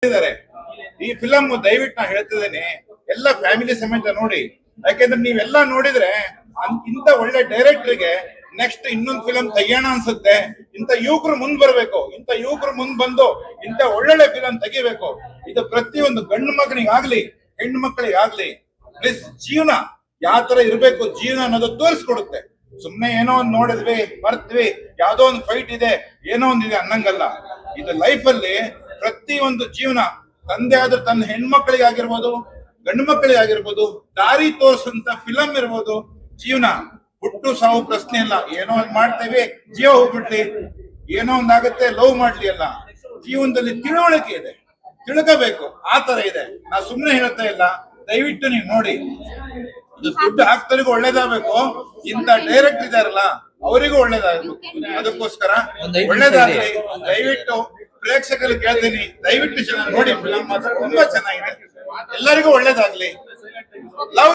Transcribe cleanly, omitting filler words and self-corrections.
ಇದ್ದಾರೆ ಈ ಫಿಲಂ ದಯವಿಟ್ಟು ನಾ ಹೇಳ್ತಿದ್ದೇನೆ, ಎಲ್ಲ ಫ್ಯಾಮಿಲಿ ಸಮೇತ ನೋಡಿ. ಯಾಕೆಂದ್ರೆ ನೀವೆಲ್ಲ ನೋಡಿದ್ರೆ ಇಂತ ಒಳ್ಳೆ ಡೈರೆಕ್ಟರ್ಗೆ ನೆಕ್ಸ್ಟ್ ಇನ್ನೊಂದು ಫಿಲಂ ತೆಗಿಯೋಣ ಅನ್ಸುತ್ತೆ. ಇಂತ ಯುವಕರು ಮುಂದ್ ಬರ್ಬೇಕು, ಇಂತ ಯುವಕರು ಮುಂದ್ ಬಂದು ಇಂತ ಒಳ್ಳೊಳ್ಳೆ ಫಿಲಂ ತೆಗಿಬೇಕು. ಇದು ಪ್ರತಿಯೊಂದು ಗಂಡು ಮಕ್ಕಳಿಗಾಗ್ಲಿ ಹೆಣ್ಣು ಮಕ್ಕಳಿಗಾಗ್ಲಿ ಪ್ಲೀಸ್ ಜೀವನ ಯಾವ ತರ ಇರ್ಬೇಕು ಜೀವನ ಅನ್ನೋದು ತೋರಿಸ್ಕೊಡುತ್ತೆ. ಸುಮ್ನೆ ಏನೋ ಒಂದ್ ನೋಡಿದ್ವಿ ಬರ್ತ್ವಿ, ಯಾವ್ದೋ ಒಂದು ಫೈಟ್ ಇದೆ ಏನೋ ಒಂದಿದೆ ಅನ್ನಂಗಲ್ಲ. ಇದು ಲೈಫ್ ಅಲ್ಲಿ ಪ್ರತಿಯೊಂದು ಜೀವನ ತಂದೆ ಆದ್ರೆ ತನ್ನ ಹೆಣ್ಮಕ್ಳಿಗಾಗಿರ್ಬೋದು ಗಂಡು ಮಕ್ಕಳಿಗಾಗಿರ್ಬೋದು ದಾರಿ ತೋರಿಸುವಂತ ಫಿಲಂ ಇರ್ಬೋದು. ಜೀವನ ಹುಟ್ಟು ಸಾವು ಪ್ರಶ್ನೆ ಇಲ್ಲ, ಏನೋ ಒಂದ್ ಮಾಡ್ತೇವೆ ಜೀವ ಹೋಗ್ಬಿಡ್ಲಿ, ಏನೋ ಒಂದಾಗುತ್ತೆ ಲವ್ ಮಾಡ್ಲಿ ಅಲ್ಲ. ಜೀವನದಲ್ಲಿ ತಿಳುವಳಿಕೆ ಇದೆ, ತಿಳ್ಕೋಬೇಕು, ಆ ತರ ಇದೆ. ನಾ ಸುಮ್ನೆ ಹೇಳ್ತಾ ಇಲ್ಲ, ದಯವಿಟ್ಟು ನೀವು ನೋಡಿ. ಇದು ದುಡ್ಡು ಹಾಕ್ತರಿಗೂ ಒಳ್ಳೇದಾಗಬೇಕು, ಇಂತ ಡೈರೆಕ್ಟ್ ಇದಾರಲ್ಲ ಅವರಿಗೂ ಒಳ್ಳೇದಾಗಬೇಕು. ಅದಕ್ಕೋಸ್ಕರ ಒಳ್ಳೇದಾಗ್ಲಿ. ದಯವಿಟ್ಟು ಪ್ರೇಕ್ಷಕರಿಗೆ ಕೇಳ್ತೀನಿ, ದಯವಿಟ್ಟು ಚೆನ್ನಾಗಿ ನೋಡಿ. ಫಿಲಂ ಮಾತ್ರ ತುಂಬಾ ಚೆನ್ನಾಗಿದೆ, ಎಲ್ಲರಿಗೂ ಒಳ್ಳೇದಾಗ್ಲಿ. ಲವ್